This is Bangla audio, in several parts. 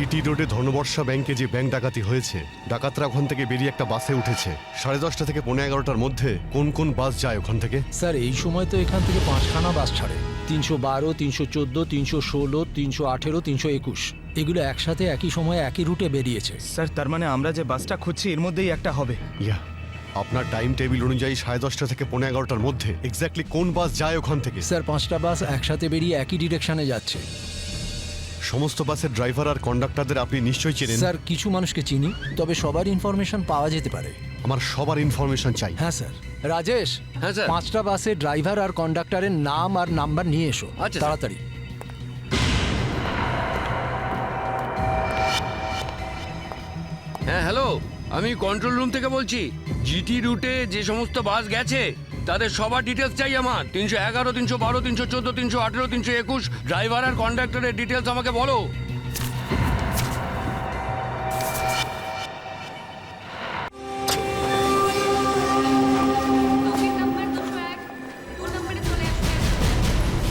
জিটি রোডে ধনবর্ষা ব্যাংকে যে ব্যাংক ডাকাতি হয়েছে, ডাকাতরা ওখান থেকে বেরিয়ে একটা বাসে উঠেছে। 10:30 থেকে 11:15টার মধ্যে কোন কোন বাস যায় ওখান থেকে? স্যার এই সময় তো এখান থেকে 5খানা বাস ছাড়ে, 312, 314, 316, 318, 321। এগুলো একসাথে একই সময়ে একই রুটে বেরিয়েছে। স্যার তার মানে আমরা যে বাসটা খুঁজছি এর মধ্যেই একটা হবে। ইয়া, আপনার টাইম টেবিল অনুযায়ী 10:30 থেকে 11:15টার মধ্যে এক্স্যাক্টলি কোন বাস যায় ওখান থেকে? স্যার 5টা বাস একসাথে বেরিয়ে একই ডিরেকশনে যাচ্ছে। সমস্ত বাসের ড্রাইভার আর কন্ডাক্টরদের আপনি নিশ্চয়ই চেনেন। স্যার কিছু মানুষকে চিনি, তবে সবার ইনফরমেশন পাওয়া যেতে পারে। আমার সবার ইনফরমেশন চাই। হ্যাঁ স্যার। রাজেশ, হ্যাঁ স্যার। 5টা বাসের ড্রাইভার আর কন্ডাক্টরের নাম আর নাম্বার নিয়ে এসো আচ্ছা, স্যার। তাড়াতাড়ি। হ্যাঁ হ্যালো, আমি কন্ট্রোল রুম থেকে বলছি। জিটি রুটে যে সমস্ত বাস গেছে তাদের সবার ডিটেলস চাই আমার। 311, 312, 314, 318, 321 ড্রাইভার আর কন্ডাক্টরের ডিটেলস আমাকে বলো। টোকেন নাম্বার 201 2 নম্বরে চলে আসবেন।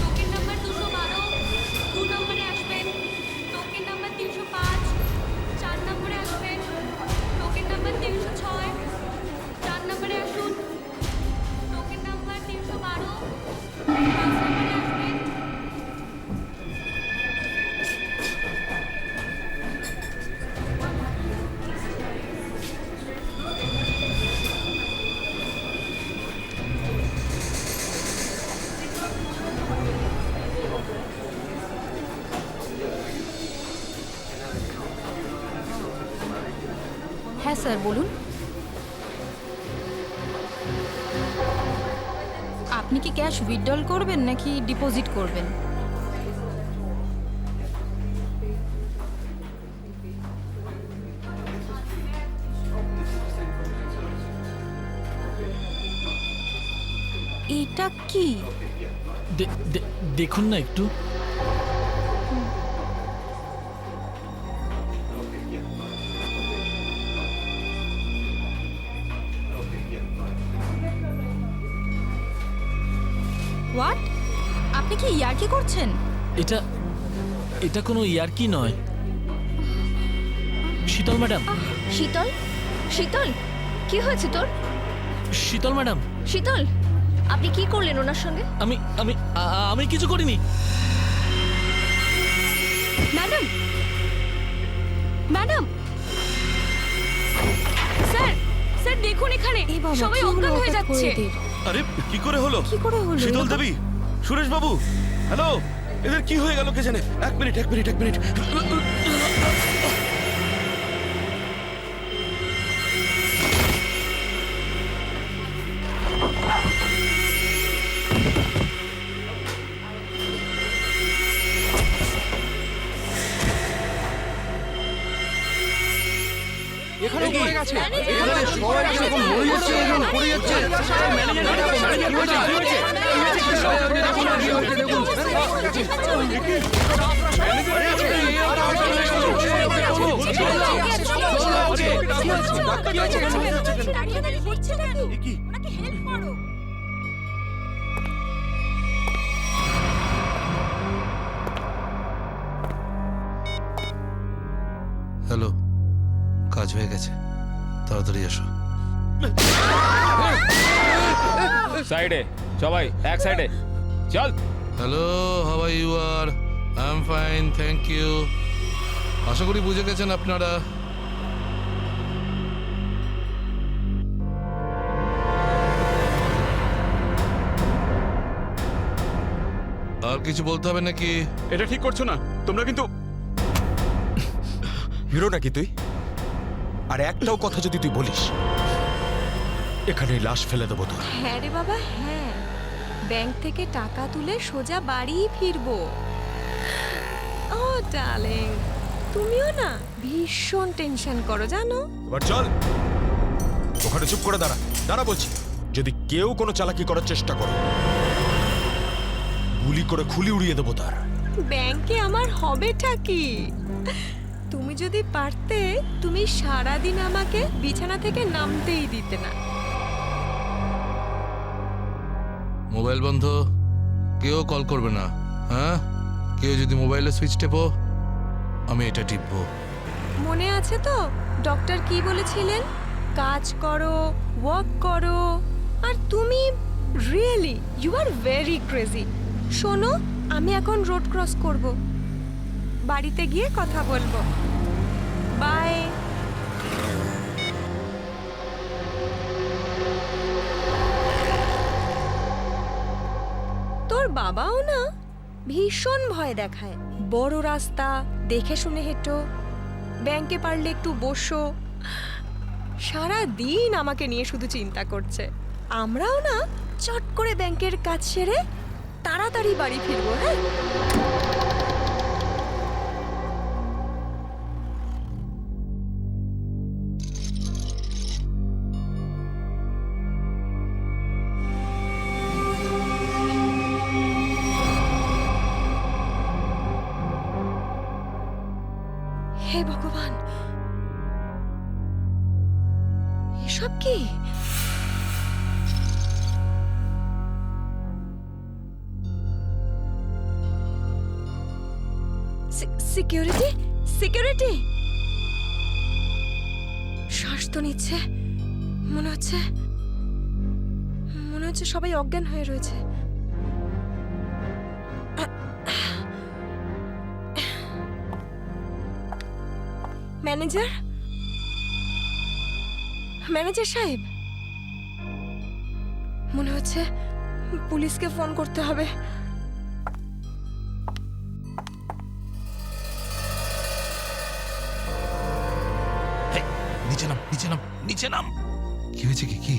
টোকেন নাম্বার 212 2 নম্বরে আসবেন। টোকেন নাম্বার 305 4 নম্বরে আসবেন। টোকেন নাম্বার 306 4 নম্বরে আসুন। টোকেন নাম্বার 312 5 নম্বরে আসবেন। হ্যাঁ স্যার বলুন। আপনি কি ক্যাশ উইথড্রল করবেন নাকি ডিপোজিট করবেন? এটা কি? দেখুন না একটু। হোয়াট? আপনি কি ইয়ার্কি করছেন? এটা কোনো ইয়ার্কি নয়। শীতল ম্যাডাম, শীতল? শীতল কি হয়েছে তোর? শীতল ম্যাডাম, শীতল আপনি কি করলেন ওনার সঙ্গে? আমি আমি আমি কিছু করিনি। ম্যাডাম, ম্যাডাম, স্যার, স্যার দেখুন এখানে সবাই অজ্ঞান হয়ে যাচ্ছে। আরে কি করে হলো? কি করে হলো? শীতল দেবী, সুরেশ বাবু, হ্যালো, এদের কি হয়ে গেল কে জানে? এক মিনিট। এখানে পড়ে গেছে। এখানে সবাই এরকম মরে যাচ্ছে, এরকম পড়ে যাচ্ছে। হ্যালো, কাজ হয়ে গেছে, তাড়াতাড়ি এসো। সাইডে সবাই, এক সাইডে চল। Hello, how are you? আর I am fine, thank you. আশা করি বুঝে গেছেন আপনারা। আর কিছু বলতে হবে নাকি? এটা ঠিক করছো না তোমরা কিন্তু। হিরো নাকি তুই? আর একটাও কথা যদি তুই বলিস, এখানে লাশ ফেলে দেবো তোর। হ্যাঁ রে বাবা, হ্যাঁ, ব্যাংক থেকে টাকা তুলে সোজা বাড়ি ফিরবো। ও ডার্লিং, তুমিও না ভীষণ টেনশন করো জানো। এবার চল, ওখানে চুপ করে দাঁড়া বলছি। যদি কেউ কোনো চালাকি করার চেষ্টা করে, গুলি করে খুলি উড়িয়ে দেবো তার। ব্যাংকে আমার হবেটা কি? তুমি যদি পারতে, তুমি সারাদিন আমাকে বিছানা থেকে নামতেই দিতে না। মোবাইল বন্ধ, কেউ কল করবে না। হ্যাঁ, কেউ যদি মোবাইলে সুইচ টেপো আমি এটা টিপবো। মনে আছে তো ডক্টর কি বলেছিলেন? কাজ করো, ওয়ার্ক করো। আর তুমি really you are very crazy. শোনো, আমি এখন রোড ক্রস করব, বাড়িতে গিয়ে কথা বলবো। বাই। তোর বাবাও না ভীষণ ভয় দেখায়। বড় রাস্তা দেখে শুনে হেঁটো, ব্যাংকে পারলে একটু বসো। সারা দিন আমাকে নিয়ে শুধু চিন্তা করছে। আমরাও না চট করে ব্যাংকের কাজ সেরে তাড়াতাড়ি বাড়ি ফিরবো। হ্যাঁ, হে ভগবান, এসব কি? Security, security. শ্বাস তো নিচ্ছে, মনে হচ্ছে সবাই অজ্ঞান হয়ে রয়েছে। ম্যানেজার, ম্যানেজার সাহেব, মনে হচ্ছে পুলিশকে ফোন করতে হবে। নিচে নাম, নিচে নাম, নিচে নাম। কি হয়েছে? কি কি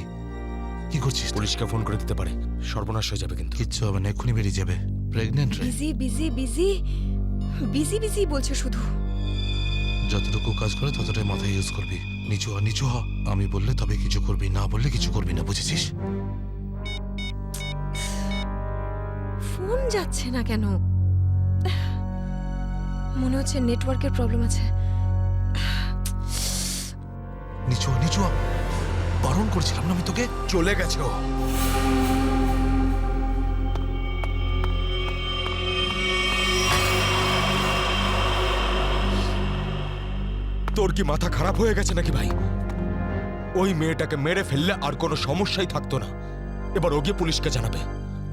কি করছিস? পুলিশকে ফোন করে দিতে পারে, সর্বনাশ হয়ে যাবে কিন্তু। কিচ্ছু হবে না, এক্ষুনি বেরিয়ে যাবে। প্রেগনেন্ট রে। Busy busy busy busy busy বলছে শুধু। যতটুকু কাজ করে ততটাই মাথায় ইউজ করবি। নিচু হ, নিচু হ। আমি বললে তবে কিছু করবি, না বললে কিছু করবি না, বুঝেছিস? ফোন যাচ্ছে না কেন? মনে হচ্ছে নেটওয়ার্কের প্রবলেম আছে। নিচু হ, নিচু হ। বারণ করছিলাম না আমি তোকে? চলে গেছে ও। তোর কি মাথা খারাপ হয়ে গেছে নাকি ভাই? ওই মেয়েটাকে মেরে ফেললে আর কোনো সমস্যাই থাকতো না। এবার ও গিয়ে পুলিশকে জানাবে,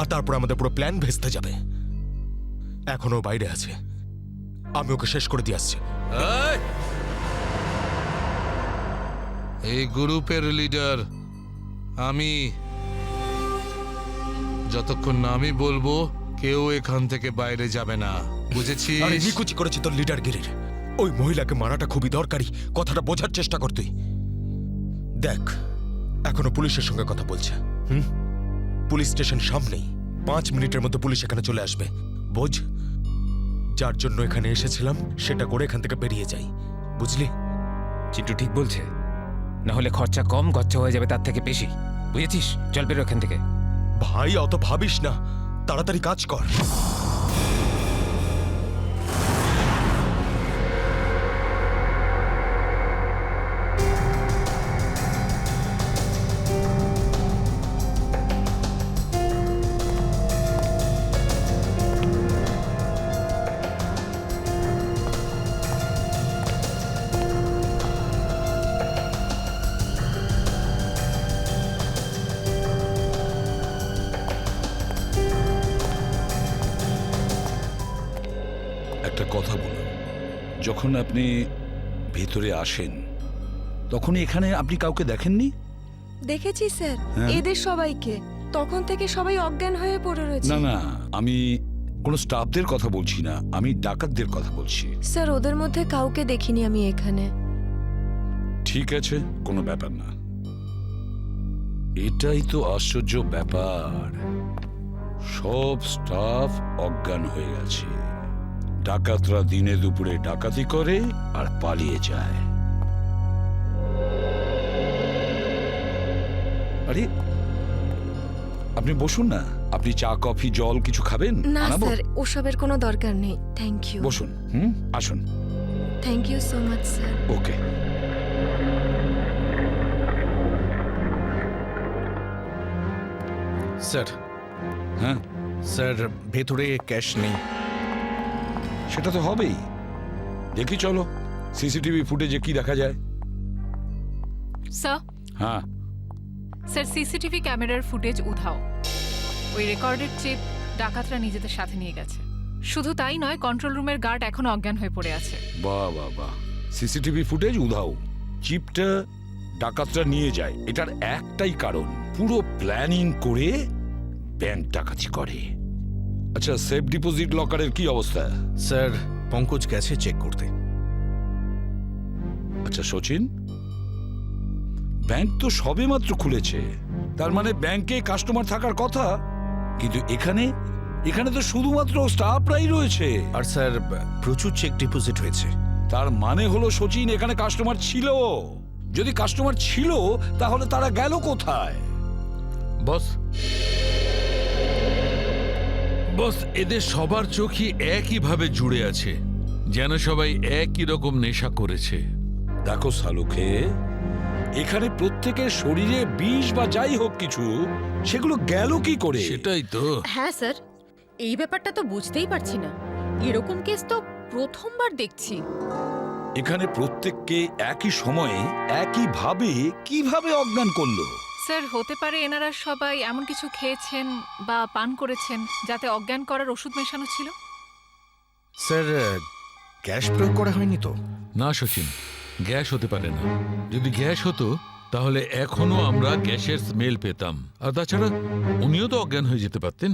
আর তারপর আমাদের পুরো প্ল্যান ভেস্তে যাবে। এখনো বাইরে আছে, আমি ওকে শেষ করে দিয়ে আসছি। এই গ্রুপের লিডার আমি। যতক্ষণ না আমি বলবো কেউ এখান থেকে বাইরে যাবে না, বুঝেছিস? আরে নিকুচি করেছি তোর লিডারগিরির। ওই মহিলাকে মারাটা খুবই দরকারি, কথাটা বোঝার চেষ্টা কর তুই। দেখ, এখনো পুলিশের সঙ্গে কথা বলছে। পুলিশ স্টেশন সামনেই, 5 মিনিটের মধ্যে পুলিশ এখানে চলে আসবে। বোঝ, যার জন্য এখানে এসেছিলাম সেটা করে এখান থেকে বেরিয়ে যাই, বুঝলি? চিন্টু ঠিক বলছে, না হলে খরচা কম গচ্চা হয়ে যাবে তার থেকে বেশি, বুঝেছিস? চল বেরো এখান থেকে। ভাই অত ভাবিস না, তাড়াতাড়ি কাজ কর। একটা কথা বলুন, যখন আপনি ভেতরে আসেন তখন এখানে আপনি কাউকে দেখেননি? দেখেছি স্যার, হ্যাঁ? এদের সবাইকে। তখন থেকে সবাই অজ্ঞান হয়ে পড়ে রয়েছে। না না, আমি কোনো স্টাফদের কথা বলছি না, আমি ডাকাতদের কথা বলছি। স্যার, ওদের মধ্যে কাউকে দেখিনি আমি এখানে। ঠিক আছে, কোনো ব্যাপার না। এটাই তো আশ্চর্য ব্যাপার, সব স্টাফ অজ্ঞান হয়ে গেছে। ডাকাতরা দিনে দুপুরে ডাকাতি করে আর পালিয়ে যায়। আরে আপনি বসুন না, আপনি চা কফি জল কিছু খাবেন? না আনাবো? স্যার, ওসবের কোনো দরকার নেই। Thank you. বসুন, আসুন। Thank you so much sir. Okay. Sir, হ্যাঁ স্যার ভেতরে ক্যাশ নেই। সেটা তো হবেই, দেখি চলো সিসিটিভি ফুটেজে কি দেখা যায়। স্যার হ্যাঁ, স্যার সিসিটিভি ক্যামেরার ফুটেজ উধাও। ওই রেকর্ডের চিপ ডাকাতরা নিজেদের সাথে নিয়ে গেছে। শুধু তাই নয়, কন্ট্রোল রুমের গার্ড এখনো অজ্ঞান হয়ে পড়ে আছে। বাহ বাহ বাহ, সিসিটিভি ফুটেজ উধাও, চিপটা ডাকাতরা নিয়ে যায়। এটার একটাই কারণ, পুরো প্ল্যানিং করে ব্যাংক ডাকাতি করে। আচ্ছা, সেফ ডিপোজিট লকারের কি অবস্থা? স্যার পঙ্কজ গেছে চেক করতে। আচ্ছা সচিন, ব্যাংক তো সবেমাত্র খুলেছে, তার মানে ব্যাংকে কাস্টমার থাকার কথা, কিন্তু এখানে তো শুধুমাত্র স্টাফরাই রয়েছে। আর স্যার প্রচুর চেক ডিপোজিট হয়েছে। তার মানে হলো সচিন, এখানে কাস্টমার ছিল। যদি কাস্টমার ছিল তাহলে তারা গেল কোথায়? বস, এদের সবার চোখই একইভাবে জুড়ে আছে, যেন সবাই একই রকম নেশা করেছে। দেখো সালুখে, এখানে প্রত্যেকের শরীরে বিষ বা যাই হোক কিছু, সেগুলো গেল কি করে? সেটাই তো। হ্যাঁ স্যার, এই ব্যাপারটা তো বুঝতেই পারছি না। এরকম কেস তো প্রথমবার দেখছি। এখানে প্রত্যেককে একই সময়ে একইভাবে কিভাবে অজ্ঞান করলো? স্যার হতে পারে এনারা সবাই এমন কিছু খেয়েছেন বা পান করেছেন যাতে অজ্ঞান করার ওষুধ মেশানো ছিল। স্যার গ্যাস প্রয়োগ করা হয়নি তো? না সচিন, গ্যাস হতে পারে না। যদি গ্যাস হতো তাহলে এখনো আমরা গ্যাসের স্মেল পেতাম। আর তাছাড়া উনিও তো অজ্ঞান হয়ে যেতে পারতেন।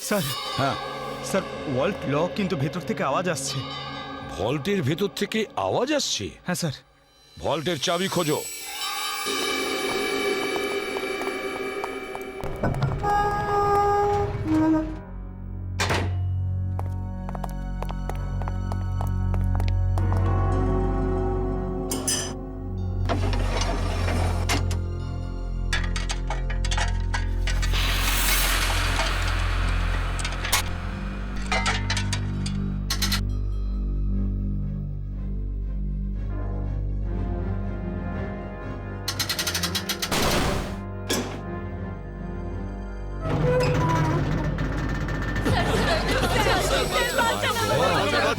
স্যার, হ্যাঁ স্যার ওয়াল্ট লক, কিন্তু ভেতর থেকে আওয়াজ আসছে। ভল্টের ভেতর থেকে আওয়াজ আসছে? হ্যাঁ স্যার। ভল্টের চাবি খোঁজো।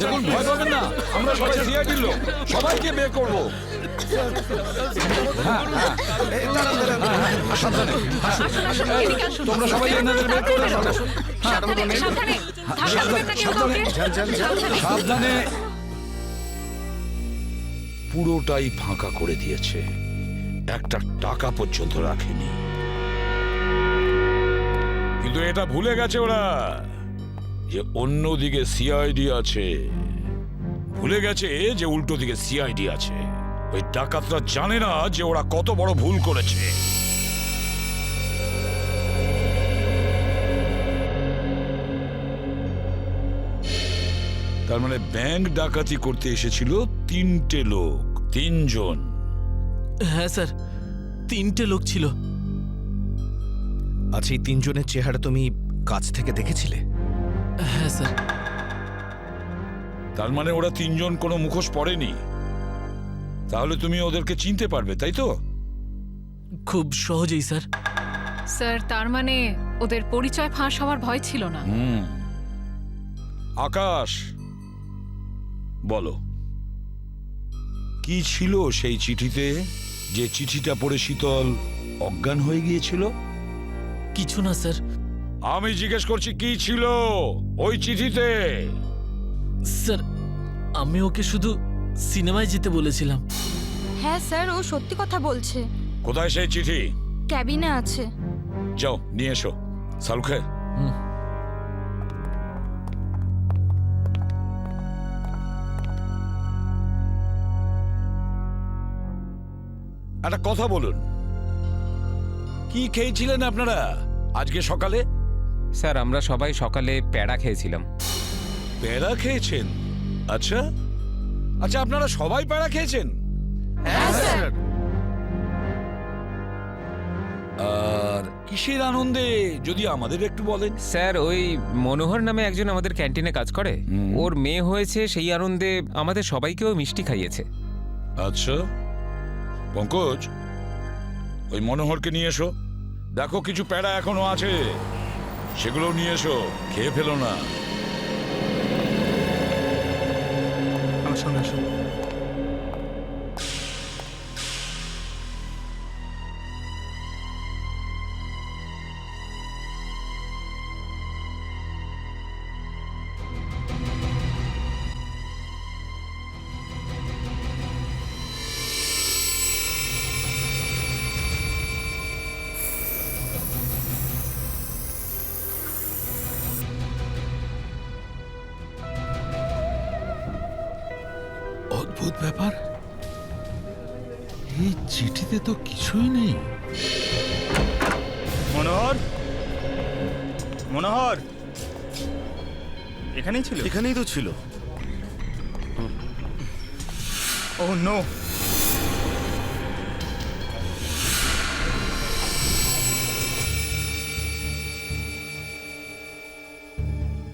দেখুন, ভয় পাবেন না, আমরা সবাই সিআইডির লোক, সবাইকে বের করবো। তোমরা সবাই এনাদের বের করে সাবধানে। পুরোটাই ফাঁকা করে দিয়েছে, একটা টাকা পর্যন্ত রাখেনি। কিন্তু এটা ভুলে গেছে ওরা যে অন্যদিকে সিআইডি আছে। ভুলে গেছে যে উল্টো দিকে সিআইডি আছে। ওই ডাকাতরা জানে না যে ওরা কত বড় ভুল করেছে। তার মানে ব্যাংক ডাকাতি করতে এসেছিল 3টে লোক, 3 জন। হ্যাঁ স্যার, 3টে লোক ছিল। আচ্ছা, এই 3 জনের চেহারা তুমি কাছ থেকে দেখেছিলে? হ্যাঁ স্যার। তার মানে ওরা 3 জন কোনো মুখোশ পরেনি। তাহলে তুমি ওদেরকে চিনতে পারবে, তাই তো? খুব সহজেই স্যার। স্যার তার মানে ওদের পরিচয় ফাঁস হওয়ার ভয় ছিল না। আকাশ, বলো কি ছিল সেই চিঠিতে, যে চিঠিটা পড়ে শীতল অজ্ঞান হয়ে গিয়েছিল? কিছু না স্যার। আমি জিজ্ঞেস করছি কি ছিল ওই চিঠিতে? স্যার আমি ওকে শুধু সিনেমায় যেতে বলেছিলাম। হ্যাঁ স্যার, ও সত্যি কথা বলছে। কোথায় সেই চিঠি? ক্যাবিনে আছে। যাও নিয়ে এসো। সালুখে, একটা কথা বলুন, কি খেয়েছিলেন আপনারা আজকে সকালে? স্যার আমরা সবাই সকালে প্যাড়া খেয়েছিলাম। প্যাড়া খেয়েছেন? আচ্ছা আচ্ছা, আপনারা সবাই প্যাড়া খেয়েছেন? হ্যাঁ স্যার। আর কিসের আনন্দে যদি আমাদের একটু বলেন? স্যার ওই মনোহর নামে একজন আমাদের ক্যান্টিনে কাজ করে, ওর মেয়ে হয়েছে, সেই আনন্দে আমাদের সবাইকেও মিষ্টি খাইয়েছে। আচ্ছা পঙ্কজ, ওই মনোহরকে নিয়ে এসো। দেখো কিছু প্যাড়া এখনো আছে, সেগুলো নিয়ে এসো, খেয়ে ফেলো না। আমার সঙ্গে আসুন। অদ্ভুত ব্যাপার, এই চিঠিতে তো কিছুই নেই। মনোহর, মনোহর, এখানেই ছিল? এখানেই তো ছিল। ও নো,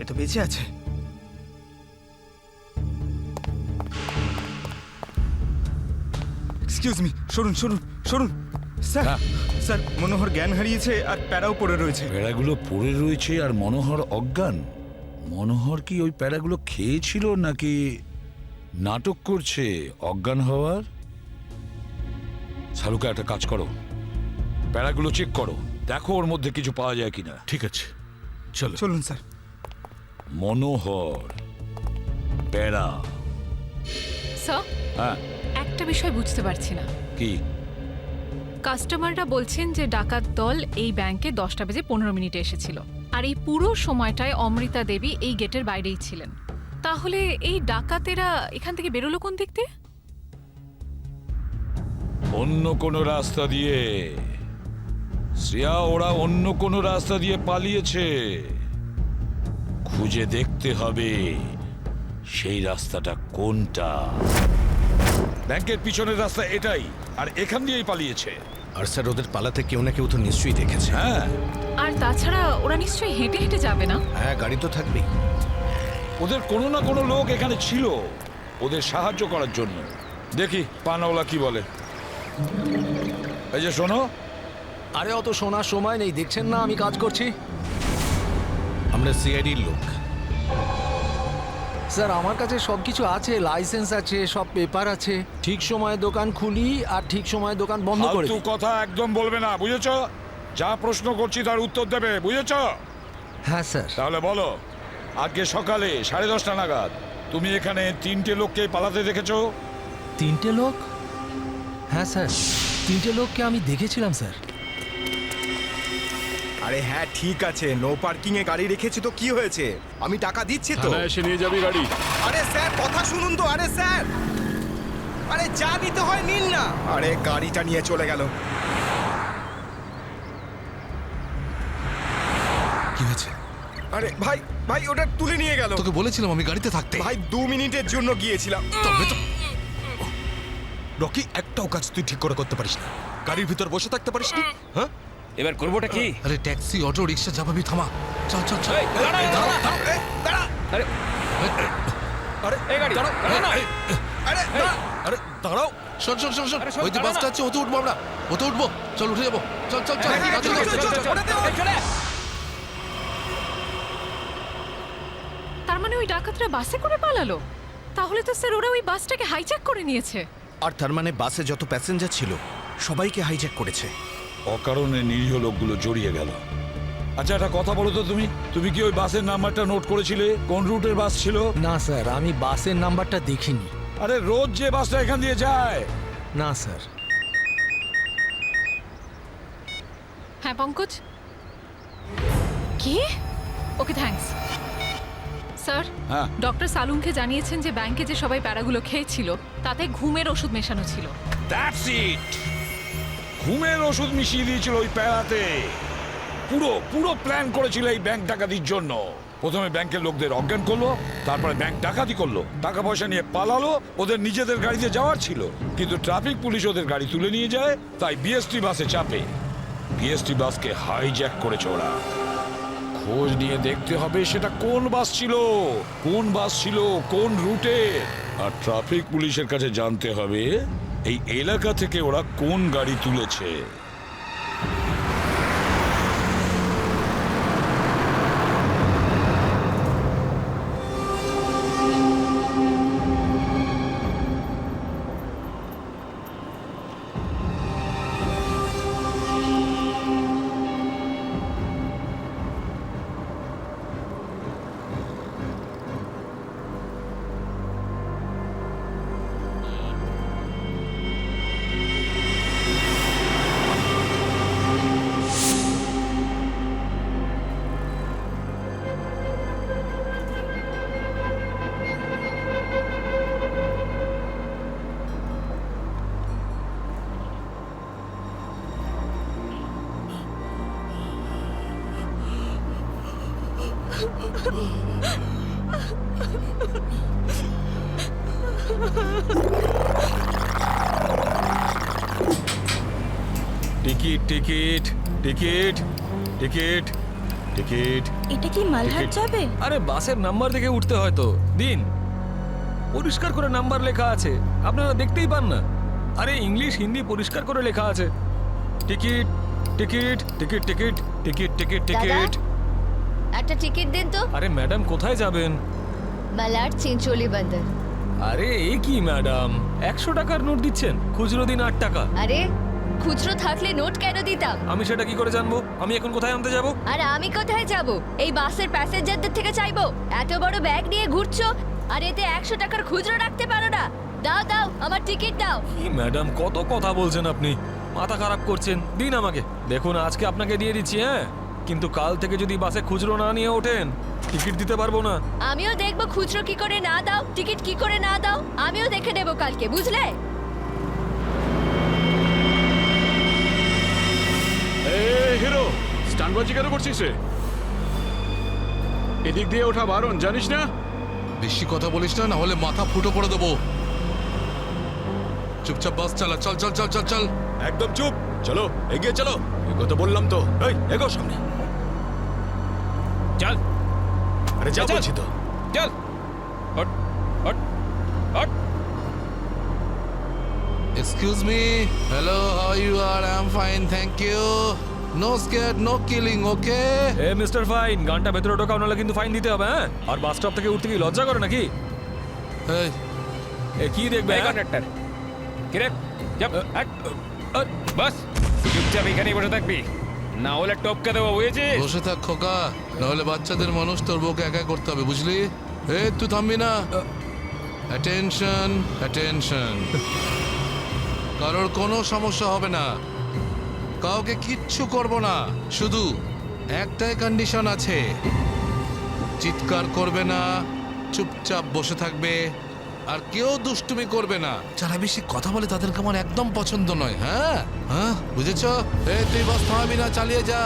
এ তো বেঁচে আছে। এক্সকিউজ মি, সরুন সরুন সরুন। স্যার, স্যার, মনোহর জ্ঞান হারিয়েছে আর প্যারাও পড়ে রয়েছে। প্যারাগুলো পড়ে রয়েছে আর মনোহর অজ্ঞান। মনোহর কি ওই প্যারাগুলো খেয়েছিল নাকি নাটক করছে অজ্ঞান হওয়ার? শালুকা, একটা কাজ করো, প্যারাগুলো চেক করো, দেখো ওর মধ্যে কিছু পাওয়া যায় কিনা। ঠিক আছে, চলো। চলুন স্যার। মনোহর, প্যারা। স্যার, হ্যাঁ, একটা বিষয় বুঝতে পারছি না। কি? কাস্টমাররা বলছেন যে ডাকাত দল এই ব্যাংকে 10:15 এসেছিল, আর এই পুরো সময়টায় অমৃতা দেবী এই গেটের বাইরেই ছিলেন। তাহলে এই ডাকাতেরা এখান থেকে বেরোলো কোন দিক দিয়ে? অন্য কোনো রাস্তা দিয়ে। শ্রেয়া, ওরা অন্য কোনো রাস্তা দিয়ে পালিয়েছে। খুঁজে দেখতে হবে সেই রাস্তাটা কোনটা। ব্যাংকের পিছনের রাস্তা এটাই, আর এখান দিয়েই পালিয়েছে। আর স্যার, ওদের পালাতে কেউ না কেউ তো নিশ্চয়ই দেখেছে। হ্যাঁ, আর তাছাড়া ওরা নিশ্চয়ই হেঁটে হেঁটে যাবে না? হ্যাঁ, গাড়ি তো থাকবেই। ওদের কোনো না কোনো লোক এখানে ছিল ওদের সাহায্য করার জন্য। দেখি পানাওয়ালা কি বলে। এই যে শোনো। আরে অত শোনার সময় নেই, দেখছেন না আমি কাজ করছি। আমরা সিআইডির লোক। স্যার, আমার কাছে সব কিছু আছে, লাইসেন্স আছে, সব পেপার আছে। ঠিক সময়ে দোকান খুলি আর ঠিক সময়ে দোকান বন্ধ করে ফালতু দিই। কথা একদম বলবে না, বুঝেছ? যা প্রশ্ন করছি তার উত্তর দেবে, বুঝেছ? হ্যাঁ স্যার। তাহলে বলো, আজকে সকালে 10:30 নাগাদ তুমি এখানে 3টে লোককে পালাতে দেখেছো? 3টে লোক? হ্যাঁ স্যার, 3টে লোককে আমি দেখেছিলাম স্যার। আরে হ্যাঁ, ঠিক আছে, নো পার্কিং এ গাড়ি রেখেছি তো কি হয়েছে? আমি টাকা দিচ্ছি তো। এসে নিয়ে যাবি গাড়ি। আরে স্যার, কথা শুনুন তো। আরে স্যার, আরে যা নিতে হয় নিন না। আরে গাড়িটা নিয়ে চলে গেল। কি হয়েছে? আরে ভাই, ভাই ওটা তুলে নিয়ে গেল। তোকে বলেছিলাম আমি গাড়িতে থাকতে। ভাই 2 মিনিটের জন্য গিয়েছিলাম। তবে তো রকি, একটাও কাজ তুই ঠিক করে করতে পারিস না। গাড়ির ভিতর বসে থাকতে পারিস না? হ্যাঁ, এবার করবোটা কি? আরে ট্যাক্সি, অটো, রিক্সা যাবাবি, থামা। চল চল চল। আরে আরে এই গাড়ি দাঁড়াও, দাঁড়াও না। আরে দাঁড়াও। শোন শোন শোন শোন, আরে শোন, ওই যে দাঁড়া বাসটা না। আছে, ওতে উঠবো আমরা। ওতে উঠবো, চল উঠে যাবো। চল চল চল। হ্যাঁ, তাড়াতাড়ি চল, কর। চল, চল, চল, চল, চল, এই চলে। তার মানে ওই ডাকাতরা বাসে করে পালালো? তাহলে তো স্যার ওরা ওই বাসটাকে হাইজ্যাক করে নিয়েছে। আর তার মানে বাসে যত প্যাসেঞ্জার ছিল সবাইকে হাইজ্যাক করেছে। অকারণে নিরীহ লোকগুলো জড়িয়ে গেল। আচ্ছা, একটা কথা বলো তো, তুমি কি ওই বাসের নাম্বারটা নোট করেছিলে? কোন রুটের বাস ছিল? না স্যার, আমি বাসের নাম্বারটা দেখিনি। আরে রোজ যে বাসটা এখান দিয়ে যায়। না স্যার। হ্যাঁ পঙ্কজ, কি? Okay thanks. স্যার, হ্যাঁ, ডক্টর সালুংকে জানিয়েছেন যে ব্যাংকে যে সবাই প্যারাগুলো খেয়েছিল তাতে ঘুমের ওষুধ মেশানো ছিল। That's it. ঘুমের ওষুধ মিশিয়ে দিয়েছিল ওই প্যারাতে। পুরো পুরো প্ল্যান করেছিল এই ব্যাংক ডাকাতির জন্য। প্রথমে ব্যাংকের লোকদের অজ্ঞান করলো, তারপরে ব্যাংক ডাকাতি করলো, টাকা পয়সা নিয়ে পালালো। ওদের নিজেদের গাড়িতে যাওয়ার ছিল, কিন্তু ট্রাফিক পুলিশ ওদের গাড়ি তুলে নিয়ে যায়, তাই বিএসটি বাসে চাপে। বিএসটি বাসকে হাইজ্যাক করেছে ওরা। খোঁজ নিয়ে দেখতে হবে সেটা কোন বাস ছিল, কোন রুটে। আর ট্রাফিক পুলিশের কাছে জানতে হবে এই এলাকা থেকে ওরা কোন গাড়ি তুলেছে। Ticket ticket ticket ticket ticket. এটা কি মালহাট যাবে? আরে বাসের নাম্বার দেখে উঠতে হয় তো দিন, পরিষ্কার করে নাম্বার লেখা আছে, আপনারা দেখতেই পান না? আরে ইংলিশ হিন্দি পরিষ্কার করে লেখা আছে। Ticket ticket ticket ticket ticket ticket ticket. একটা টিকিট দিন তো। আরে ম্যাডাম কোথায় যাবেন? মালাড চিঞ্চোলি বন্দর। আরে এ কি ম্যাডাম, 100 টাকার নোট দিচ্ছেন, খুচরো দিন 8 টাকা। আরে খুচরো থাকলে নোট কেন দিতাম? আমি সেটা কি করে জানবো? আমি এখন কোথায় আনতে যাব? আর আমি কোথায় যাব? এই বাসের প্যাসেঞ্জারদের থেকে চাইবো? এত বড় ব্যাগ নিয়ে ঘুরছো আর এতে 100 টাকার খুচরো রাখতে পারো না? দাও দাও আমার টিকিট দাও। কি ম্যাডাম কত কথা বলছেন আপনি, মাথা খারাপ করছেন। দিন আমাকে। দেখুন আজকে আপনাকে দিয়ে দিচ্ছি, হ্যাঁ, কিন্তু কাল থেকে যদি বাসে খুচরো না নিয়ে ওঠেন টিকিট দিতে পারবো না। আমিও দেখবো খুচরো কি করে না দাও, টিকিট কি করে না দাও, আমিও দেখে নেবো কালকে, বুঝলে? হিরো স্টানবাজি কেন করছিস রে? এদিক দিয়ে ওঠা বারণ, জানিস না? বেশি কথা বলিস না, না হলে মাথা ফুটো করে দেবো। চুপচাপ বাস চালা, চল চল চল চল চল। একদম চুপ, চলো এগিয়ে চলো। এগো তো বললাম তো, এই এগো সামনে। চল। আরে যা বলছি তো। চল। Hot hot hot. Excuse me. Hello, how you are? I'm fine, thank you. No scared, no killing, okay? A mister fine, গানটা ভেতরে ঢোকাও নাহলে কিন্তু ফাইন দিতে হবে, হ্যাঁ? আর বাস স্টপ থেকে উঠতে কি লজ্জা করে নাকি? এই এ কি দেখবে কন্ডাক্টর? কিরে যাব হট। বাস চুপচাপ এখানেই বসে থাকবি, না হলে টপকে দেবো, বুঝেছিস? বসে থাক খোকা, নাহলে বাচ্চাদের মানুষ তোর বউকে একা করতে হবে, বুঝলি? এই তুই থামবি না। Attention attention. কারোর কোনো সমস্যা হবে না, কাউকে কিচ্ছু করব না, শুধু একটাই কন্ডিশন আছে, চিৎকার করবে না, চুপচাপ বসে থাকবে, আর কেউ দুষ্টুমি করবে না। যারা বেশি কথা বলে তাদেরকে আমার একদম পছন্দ নয়। হ্যাঁ হ্যাঁ, বুঝেছ? এই তুই বাস থামাবি না, চালিয়ে যা।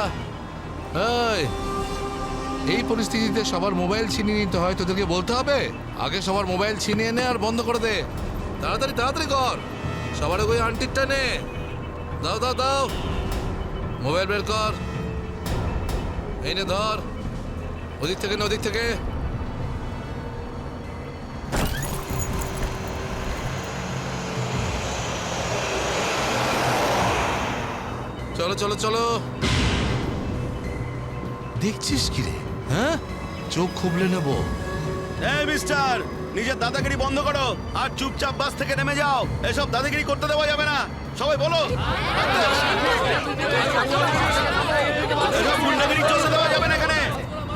এই পরিস্থিতিতে সবার মোবাইল ছিনিয়ে নিতে হয়, তোদেরকে বলতে হবে আগে সবার মোবাইল ছিনিয়ে নে আর বন্ধ করে দে। তাড়াতাড়ি তাড়াতাড়ি কর, সবার ওই আন্টিরটা নে। দাও দাও দাও, মোবাইল বের কর, এই নে ধর, ওদিক থেকে না ওদিক থেকে। চলো চলো চলো। দেখছিস কি রে? হ্যাঁ, চোখ খুবলে নেবো। এই মিস্টার, নিজের দাদাগিরি বন্ধ করো আর চুপচাপ বাস থেকে নেমে যাও। এসব দাদাগিরি করতে দেওয়া যাবে না, সবাই বলো। এসব গুন্ডাগিরি চলতে দেওয়া যাবে না এখানে।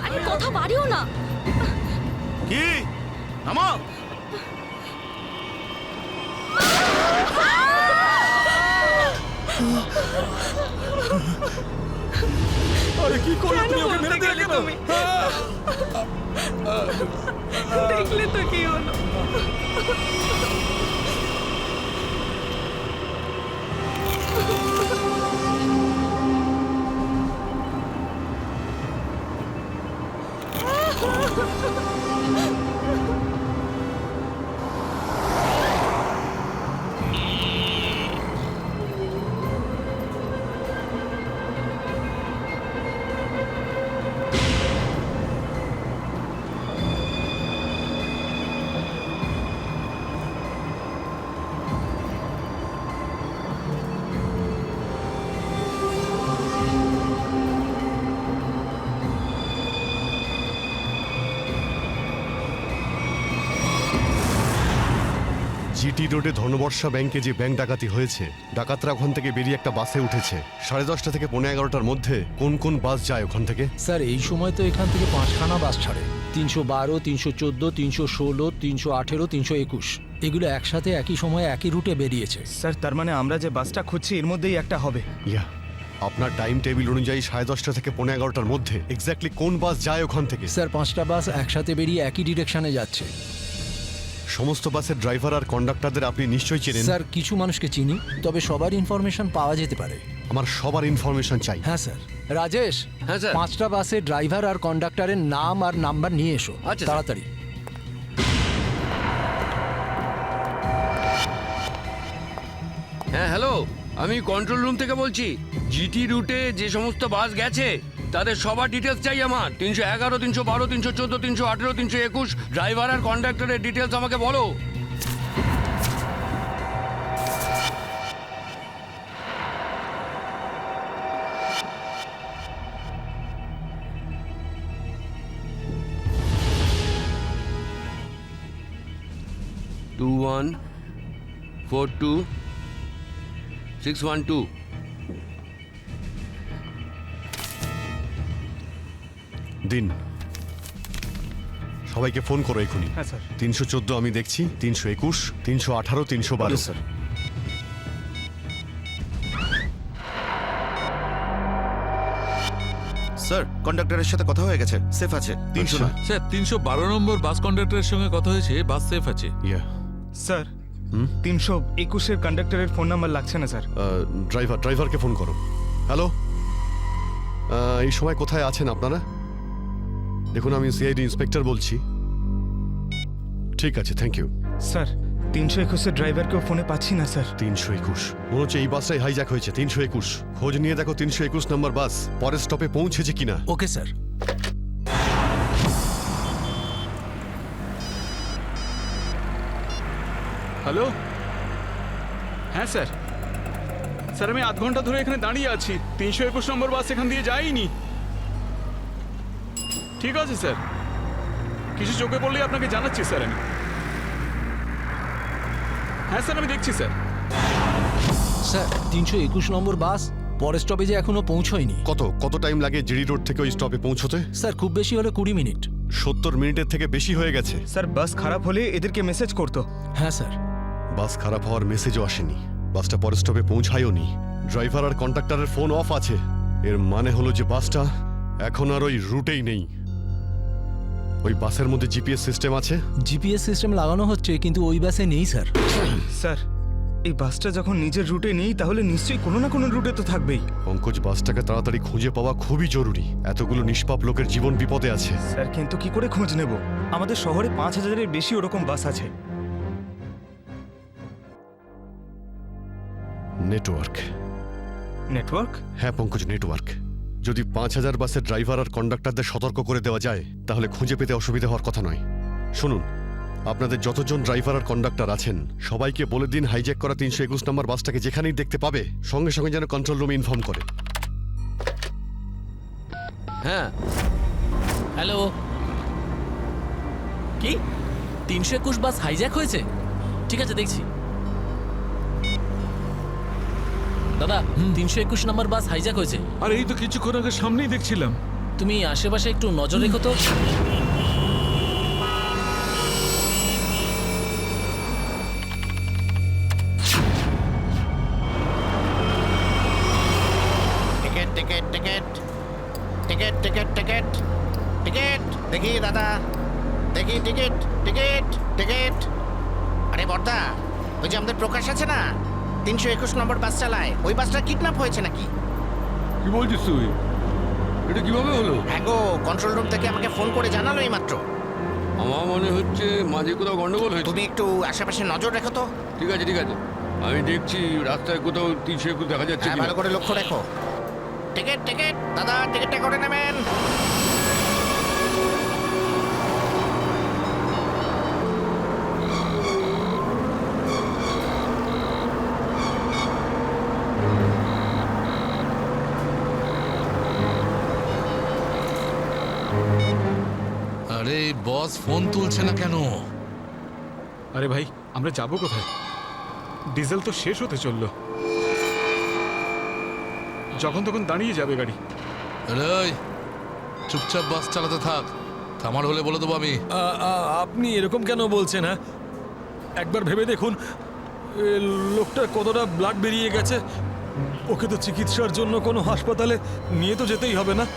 আরে কথা বাড়িও না। কি নামো। আরে কি করলে তুমি? ওকে মেরে দিলে কেন? দেখলে তো কি হলো? জিটি রোডে ধনবর্ষা ব্যাংকে যে ব্যাংক ডাকাতি হয়েছে, ডাকাতরা ওখান থেকে বেরিয়ে একটা বাসে উঠেছে। 10:30 থেকে 11:15টার মধ্যে কোন কোন বাস যায় ওখান থেকে? স্যার এই সময় তো এখান থেকে 5খানা বাস ছাড়ে, 312, 314, 316, 318, 321। এগুলো একসাথে একই সময়ে একই রুটে বেরিয়েছে। স্যার, তার মানে আমরা যে বাসটা খুঁজছি এর মধ্যেই একটা হবে। ইয়া, আপনার টাইম টেবিল অনুযায়ী 10:30 থেকে 11:15টার মধ্যে এক্স্যাক্টলি কোন বাস যায় ওখান থেকে? স্যার 5টা বাস একসাথে বেরিয়ে একই ডিরেকশনে যাচ্ছে। সমস্ত বাসের ড্রাইভার আর কন্ডাক্টরদের আপনি নিশ্চয়ই চেনেন। স্যার কিছু মানুষকে চিনি, তবে সবার ইনফরমেশন পাওয়া যেতে পারে। আমার সবার ইনফরমেশন চাই। হ্যাঁ স্যার। রাজেশ, হ্যাঁ স্যার। 5টা বাসের ড্রাইভার আর কন্ডাক্টরের নাম আর নাম্বার নিয়ে এসো। আচ্ছা, স্যার। তাড়াতাড়ি। হ্যাঁ হ্যালো, আমি কন্ট্রোল রুম থেকে বলছি। জিটি রুটে যে সমস্ত বাস গেছে তাদের সবার ডিটেলস চাই আমার। 311, 312, 314, 318, 321 ড্রাইভার আর কন্ডাক্টরের ডিটেলস আমাকে বলো। টু 1 4 2 6 1 2। দিন, সবাইকে ফোন করো এখনই। হ্যাঁ স্যার। 314 আমি দেখছি, 321, 318, 312। স্যার। স্যার, কন্ডাক্টরের সাথে কথা হয়ে গেছে, সেফ আছে। 300 না। স্যার 312 নম্বর বাস কন্ডাক্টরের সঙ্গে কথা হয়েছে, বাস সেফ আছে। স্যার 321-এর কন্ডাক্টরের ফোন নাম্বার লাগছে না স্যার। ড্রাইভারকে ফোন করো। হ্যালো, এই সময় কোথায় আছেন আপনারা? দেখুন, আমি সিআইডি ইন্সপেক্টর বলছি। ঠিক আছে, থ্যাংক ইউ। স্যার 321-এর ড্রাইভারকেও ফোনে পাচ্ছি না স্যার। 321 মনে হচ্ছে এই বাসটাই হাইজ্যাক হয়েছে। 321 খোঁজ নিয়ে দেখো 321 নম্বর বাস পরের স্টপে পৌঁছেছে কিনা। Okay sir. হ্যালো, হ্যাঁ স্যার। স্যার আমি আধ ঘন্টা ধরে এখানে দাঁড়িয়ে আছি, 321 নম্বর বাস এখান দিয়ে যায়নি। ঠিক আছে স্যার, কিছু চোখে পড়লেই আপনাকে জানাচ্ছি স্যার আমি। হ্যাঁ স্যার, আমি দেখছি স্যার। স্যার 321 নম্বর বাস পরের স্টপেজে এখনো পৌঁছয়নি। কত টাইম লাগে জিডি রোড থেকে ওই স্টপে পৌঁছতে? স্যার খুব বেশি হলে 20 মিনিট। 70 মিনিটের থেকে বেশি হয়ে গেছে। স্যার বাস খারাপ হলে এদেরকে মেসেজ করতো। হ্যাঁ স্যার। বাস খারাপ হওয়ার মেসেজও আসেনি, বাসটা পরের স্টপে পৌঁছায়ও নি। ড্রাইভার আর কন্ডাক্টরের ফোন অফ আছে। এর মানে হলো যে বাসটা এখন আর ওই রুটেই নেই। ওই বাসের মধ্যে জিপিএস সিস্টেম আছে? জিপিএস সিস্টেম লাগানো হচ্ছে, কিন্তু ওই বাসে নেই স্যার। স্যার এই বাসটা যখন নিজের রুটে নেই, তাহলে নিশ্চয়ই কোনো না কোনো রুটে তো থাকবেই। পঙ্কজ, বাসটাকে তাড়াতাড়ি খুঁজে পাওয়া খুবই জরুরি। এতগুলো নিষ্পাপ লোকের জীবন বিপদে আছে। স্যার কিন্তু কি করে খোঁজ নেব? আমাদের শহরে 5000-এর বেশি ওরকম বাস আছে। নেটওয়ার্ক। হ্যাঁ পঙ্কজ, নেটওয়ার্ক। যদি 5000 বাসের ড্রাইভার আর কন্ডাক্টরদের সতর্ক করে দেওয়া যায়, তাহলে খুঁজে পেতে অসুবিধা হওয়ার কথা নয়। শুনুন, আপনাদের যতজন ড্রাইভার আর কন্ডাক্টর আছেন সবাইকে বলে দিন হাইজ্যাক করা 321 নম্বর বাসটাকে যেখানেই দেখতে পাবে সঙ্গে সঙ্গে যেন কন্ট্রোল রুমে ইনফর্ম করে। হ্যাঁ হ্যালো, কি 321 বাস হাইজ্যাক হয়েছে? ঠিক আছে, দেখছি। দাদা 321 নম্বর বাস হাইজ্যাক হয়েছে। আর এই তো কিছুক্ষণ আগে সামনেই দেখছিলাম। তুমি আশেপাশে একটু নজর রেখো তো। Ticket ticket ticket ticket ticket ticket ticket দেখি দাদা, দেখি টিকিট টিকিট টিকিট। আরে বর্দা, ওই যে আমাদের প্রকাশ আছে না, 321 নম্বর বাস চালায়, ওই বাসটা কিডন্যাপ হয়েছে নাকি? কি বলছিস তুই? এটা কিভাবে হলো? হ্যাঁ গো, কন্ট্রোল রুম থেকে আমাকে ফোন করে জানালো এই মাত্র। আমার মনে হচ্ছে মাঝে কোথাও গন্ডগোল হয়েছে। তুমি একটু আশেপাশে নজর রেখো তো। ঠিক আছে ঠিক আছে, আমি দেখছি রাস্তায় কোথাও 321 দেখা যাচ্ছে হ্যাঁ, কিনা। ভালো করে লক্ষ্য রেখো। টিকিট টিকিট দাদা, টিকিটটা করে নেবেন। আরে বস ফোন তুলছে না কেন? আরে ভাই, আমরা যাবো কোথায়? ডিজেল তো শেষ হতে চললো, যখন তখন দাঁড়িয়ে যাবে গাড়ি। আরে চুপচাপ বাস চালাতে থাক, থামার হলে বলে দেবো আমি। আপনি এরকম কেন বলছেন? হ্যাঁ, একবার ভেবে দেখুন লোকটার কতটা ব্লাড বেরিয়ে গেছে। ওকে তো চিকিৎসার জন্য কোনো হাসপাতালে নিয়ে তো যেতেই হবে না?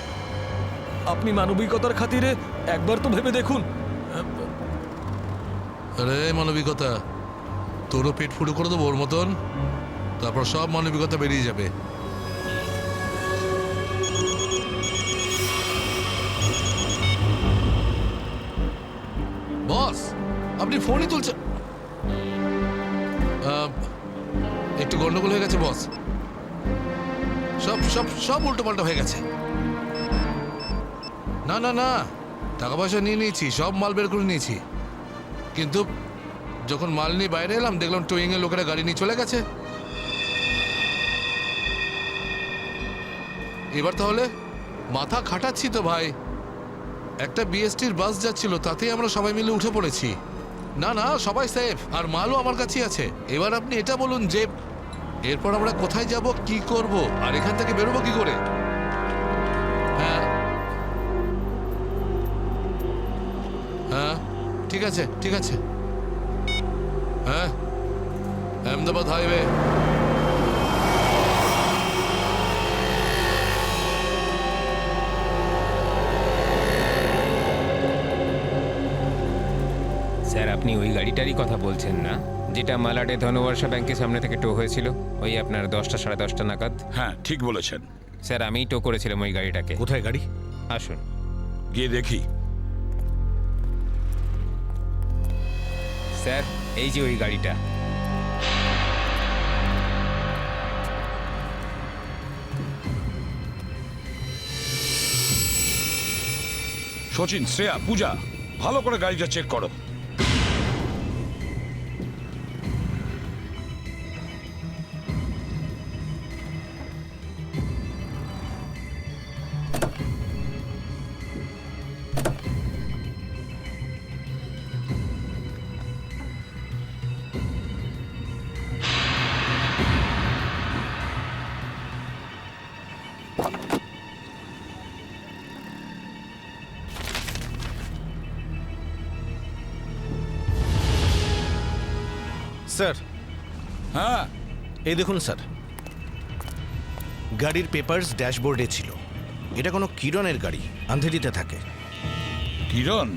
আপনি মানবিকতার খাতিরে একবার তো ভেবে দেখুন। আরে মানবিকতা, তোরও পেট ফুটো করে দেবো ওর মতন, তারপর সব মানবিকতা বেরিয়ে যাবে। বস, আপনি ফোনই তুলছেন। একটু গন্ডগোল হয়ে গেছে বস, সব সব সব উল্টো পাল্টা হয়ে গেছে। না না না, টাকা পয়সা নিয়ে নিয়েছি, সব মাল বের করে নিয়েছি, কিন্তু যখন মাল নিয়ে বাইরে এলাম দেখলাম টোয়িং এর লোকেরা গাড়ি নিয়ে চলে গেছে। এবার তাহলে মাথা খাটাচ্ছি তো ভাই। একটা বিএসটির বাস যাচ্ছিল, তাতেই আমরা সবাই মিলে উঠে পড়েছি। না না, সবাই সেফ, আর মালও আমার কাছেই আছে। এবার আপনি এটা বলুন যে এরপর আমরা কোথায় যাব, কি করব, আর এখান থেকে বেরোবো কি করে? হ্যাঁ হ্যাঁ, ঠিক আছে ঠিক আছে। হ্যাঁ, আহমেদাবাদ হাইওয়ে। স্যার, আপনি ওই গাড়িটারই কথা বলছেন না, যেটা মালাডে ধনবর্ষা ব্যাংকের সামনে থেকে টো হয়েছিল ওই আপনার 10টা সাড়ে 10টা নাগাদ? হ্যাঁ, ঠিক বলেছেন স্যার, আমিই টো করেছিলাম ওই গাড়িটাকে। কোথায় গাড়ি? আসুন গিয়ে দেখি। স্যার, এই যে ওই গাড়িটা। সচিন, শ্রেয়া, পূজা, ভালো করে গাড়িটা চেক করো। স্যার। হ্যাঁ, এই দেখুন স্যার, গাড়ির পেপারস ড্যাশবোর্ডে ছিল। এটা কোনো কিরণের গাড়ি, আন্ধেরিতে থাকে। কিরণ?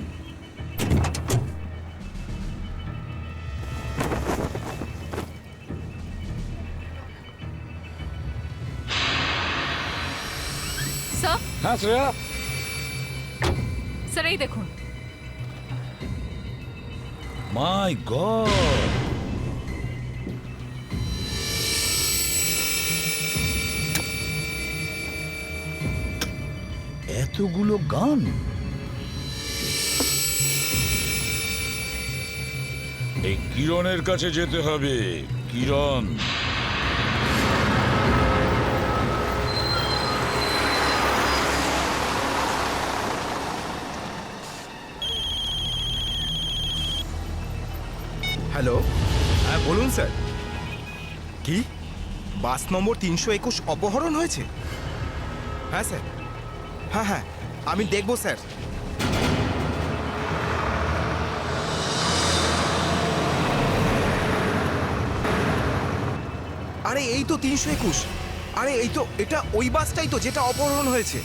স্যার, হ্যাঁ শ্রেয়া। স্যার এই দেখুন। মাই গড, এতগুলো গান! এই কিরণের কাছে যেতে হবে। কিরণ, হ্যালো, হ্যাঁ বলুন স্যার। কি বাস নম্বর 321 অপহরণ হয়েছে? হ্যাঁ স্যার, হ্যাঁ হ্যাঁ, আমি দেখব স্যার। আরে এই তো 321। আরে এই তো, এটা ওই বাসটাই তো যেটা অপহরণ হয়েছে।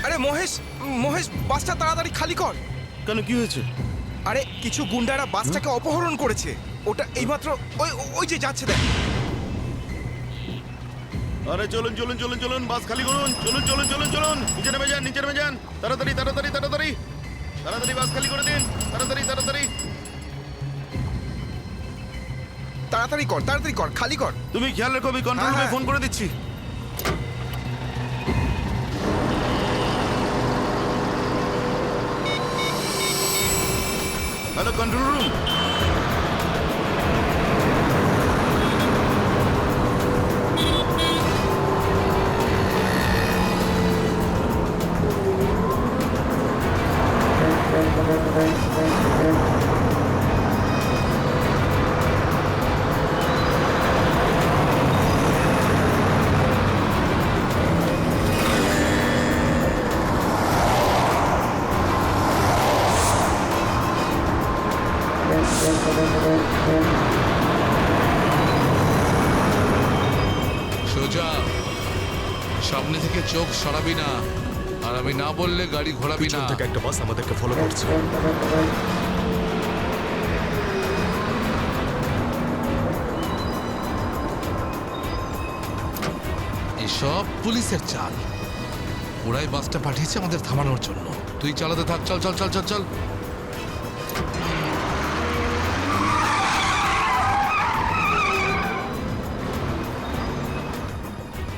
আরে মহেশ, মহেশ, বাসটা তাড়াতাড়ি খালি কর। কেন, কি হয়েছে? আরে কিছু গুন্ডারা বাসটাকে অপহরণ করেছে। ওটা এইমাত্র ওই ওই যে যাচ্ছে, দেখ। আরে চলুন চলুন চলুন চলুন, বাস খালি করুন। চলুন চলুন চলুন চলুন, নিচে নেমে যান, নিচে নেমে যান। তাড়াতাড়ি তাড়াতাড়ি তাড়াতাড়ি তাড়াতাড়ি বাস খালি করে দিন। তাড়াতাড়ি তাড়াতাড়ি তাড়াতাড়ি কর, তাড়াতাড়ি কর, খালি কর। তুমি খেয়াল রেখো, আমি কন্ট্রোল রুমে ফোন করে দিচ্ছি। Hello, control room. সোজা সামনে থেকে চোখ সরাবি না, আর আমি না বললে গাড়ি ঘোরাবি না। থেকে একটা বাস আমাদেরকে ফলো করছে। এসব পুলিশের চাল। ওরাই বাসটা পাঠিয়েছে আমাদের থামানোর জন্য। তুই চালাতে থাক, চল চল চল চল চল।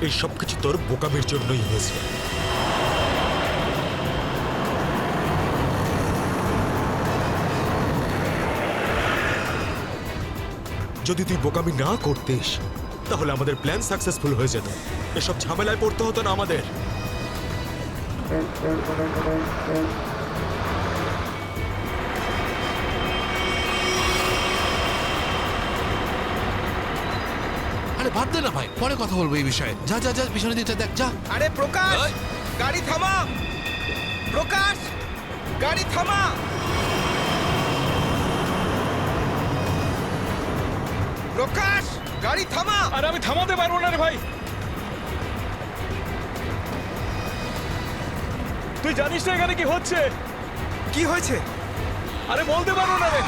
এই সব কিছু তোর বোকামির জন্যই হয়েছে। যদি তুই বোকামি না করতিস তাহলে আমাদের প্ল্যান সাকসেসফুল হয়ে যেত, এসব ঝামেলায় পড়তে হতো না আমাদের। আরে বাদ দে না ভাই, পরে কথা বলবো এই বিষয়ে। যা যা যা, পিছনে দিকটা দেখ, যা। আরে প্রকাশ, গাড়ি থামা। প্রকাশ, গাড়ি থামা। প্রকাশ, গাড়ি থামা। আরে আমি থামাতে পারবো না রে ভাই। তুই জানিস না এখানে কি হচ্ছে? কি হয়েছে? আরে বলতে পারবো না রে।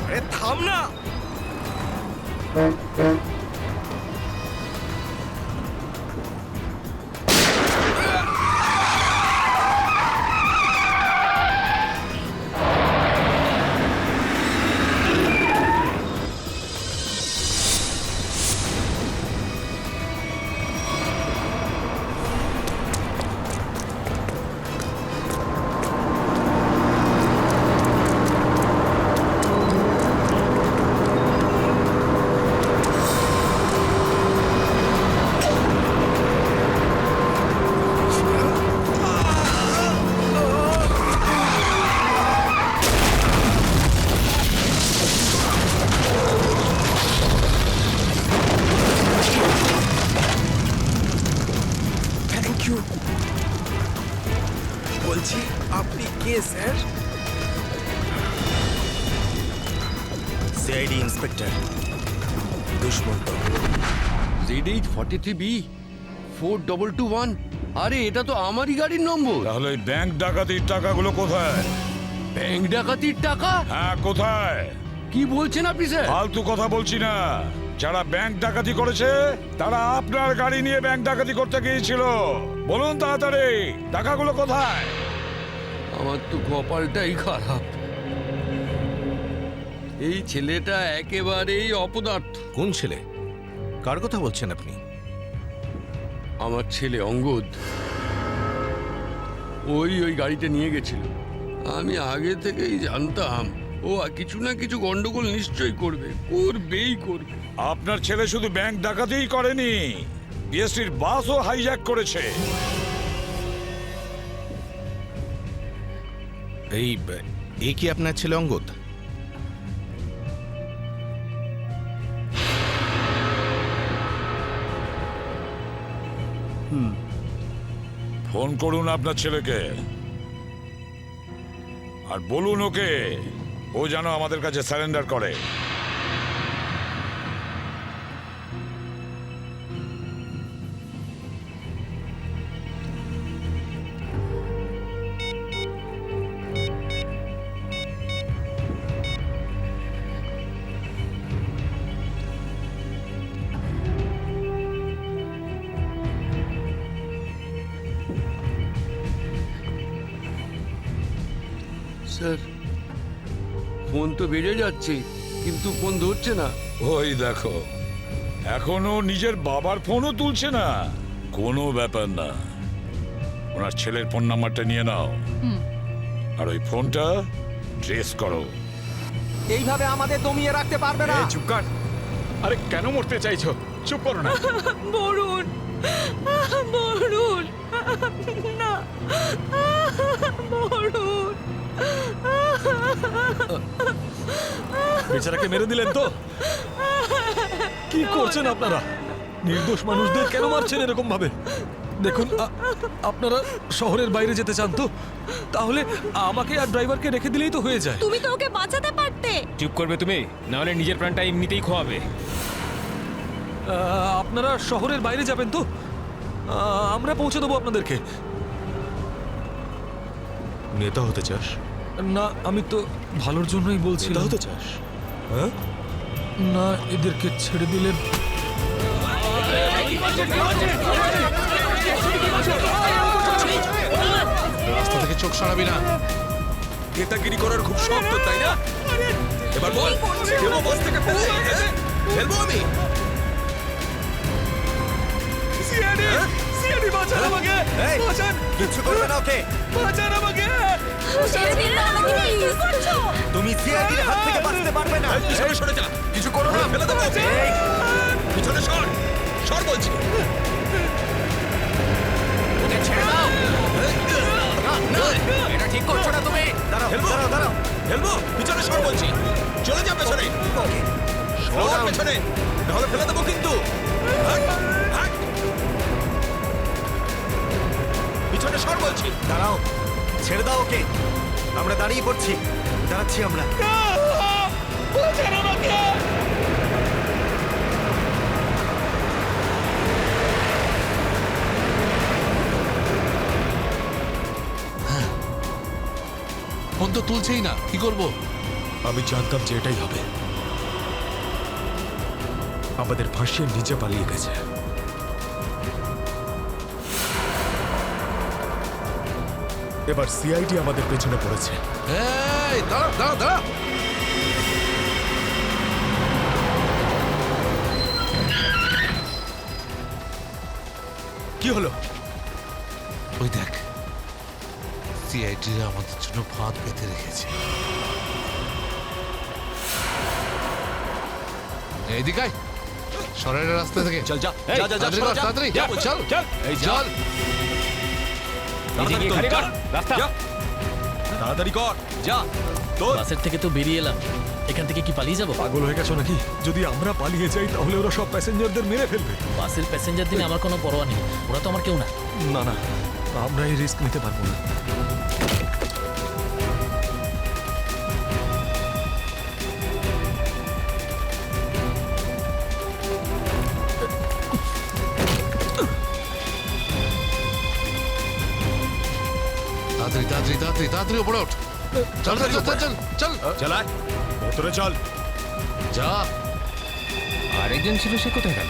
আরে থাম না। বলছি আপনি কে sir? CID inspector Dushmanta. ZH43B 4221। আরে এটা তো আমারই গাড়ির নম্বর। তাহলে ওই ব্যাংক ডাকাতির টাকাগুলো কোথায়? ব্যাংক ডাকাতির টাকা? হ্যাঁ, কোথায়? কি বলছেন আপনি স্যার? ফালতু কথা বলছি না। যারা ব্যাংক ডাকাতি করেছে তারা আপনার গাড়ি নিয়ে ব্যাংক ডাকাতি করতে গিয়েছিল। বলুন তাড়াতাড়ি, টাকাগুলো কোথায়? আমার তো কপালটাই খারাপ। এই ছেলেটা একেবারেই অপদার্থ। কোন ছেলে? কার কথা বলছেন আপনি? আমার ছেলে অঙ্গদ। ওই গাড়িটা নিয়ে গেছিল। আমি আগে থেকেই জানতাম ও কিছু না কিছু গন্ডগোল নিশ্চয়ই করবে, করবে। আপনার ছেলে শুধু ব্যাংক ডাকাতিই করেনি, বিএসটির বাসও হাইজ্যাক করেছে। এই কি আপনার ছেলে অঙ্গদ? ফোন করুন আপনার ছেলেকে আর বলুন ওকে ও যেন আমাদের কাছে সারেন্ডার করে। স্যার, ফোন তো বেজে যাচ্ছে কিন্তু ফোন ধরছে না। ওই দেখো, এখনো নিজের বাবার ফোনও তুলছে না। কোনো ব্যাপার না, ওনার ছেলের ফোন নাম্বারটা নিয়ে নাও আর ওই ফোনটা ট্রেস করো। এইভাবে আমাদের দমিয়ে রাখতে পারবে না। চুপ কর। আরে কেন মরতে চাইছো? চুপ করো না। বরুণ, বরুণ, না, বরুণ। বেচারাকে মেরে দিলেন তো? কি করছেন আপনারা? নির্দোষ মানুষদের কেন মারছেন এরকম ভাবে? দেখুন, আপনারা শহরের বাইরে যেতে চান তো তাহলে আমাকে আর ড্রাইভারকে রেখে দিলেই তো হয়ে যায়। তুমি তো ওকে বাঁচাতে পারতে। চুপ করবে তুমি, না হলে নিজের প্রাণটা এমনিতেই খোয়াবে। আপনারা শহরের বাইরে যাবেন তো? আমরা পৌঁছে দেবো আপনাদেরকে। নেতা হতে চাস? না, আমি তো ভালোর জন্যই বলছি। নেতা হতে চাস? হ্যাঁ, না এদেরকে ছেড়ে দিলে রাস্তা থেকে চোখ সরাবি না। নেতাগিরি করার খুব শখ তো, তাই না? এবার বল, ফেলবো বাস থেকে ফেলে? হ্যাঁ? ফেলবো আমি? সিআইডি সিআইডি বাঁচান আমাকে, বাঁচান, কিছু করবে না ওকে। বাঁচান আমাকে। তুমি সিআইডির হাত থেকে বাঁচতে পারবে না। পিছনে সরে যা, কিছু করো না, ফেলে দেবো। এই, পিছনে সর, সর বলছি। ওকে ছেড়ে দাও। না, এটা ঠিক করছো না তুমি। দাঁড়াও, দাঁড়াও, দাঁড়াও। ফেলবো, পিছনে সর বলছি। চলে যা পেছনে। সর পেছনে, নাহলে ফেলে দেবো কিন্তু। হাট, হাট। পিছনে সর বলছি। দাঁড়াও, ছেড়ে দাও ওকে। আমরা দাঁড়িয়ে পড়ছি, দাঁড়াচ্ছি আমরা। ফোন তো তুলছেই না, কি করব? আমি জানতাম যে এটাই হবে। আমাদের ফাঁসিয়ে নিচে পালিয়ে গেছে। এবার সিআইডি আমাদের পেছনে পড়েছে। এই দাঁড়া দাঁড়া দাঁড়া। কি হলো? ওই দেখ, সিআইডি আমাদের জন্য ফাঁদ পেতে রেখেছে। এইদিকে আয়, সরের রাস্তা থেকে চল যা, এই, যা, যা, যা, তাড়াতাড়ি সরে কর, যা। তাড়াতাড়ি যা, চল চল। এই যা। চল। এদিকে খালি কর, রাস্তা। যা। তাড়াতাড়ি কর, যা। তোর বাসের থেকে তো বেরিয়ে এলাম, এখান থেকে কি পালিয়ে যাব? পাগল হয়ে গেছো নাকি? যদি আমরা পালিয়ে যাই তাহলে ওরা সব প্যাসেঞ্জারদের মেরে ফেলবে। বাসের প্যাসেঞ্জার দিনে আমার কোনো পরোয়া নেই, ওরা তো আমার কেউ না। না না, আমরা এই রিস্ক নিতে পারবো না। তাড়াতাড়ি তাড়াতাড়ি তাড়াতাড়ি তাড়াতাড়ি উপরে ওঠ। চল চল চল চল চল চালায়, ভেতরে চল। যা। আরেকজন ছিল, সে কোথায় গেল?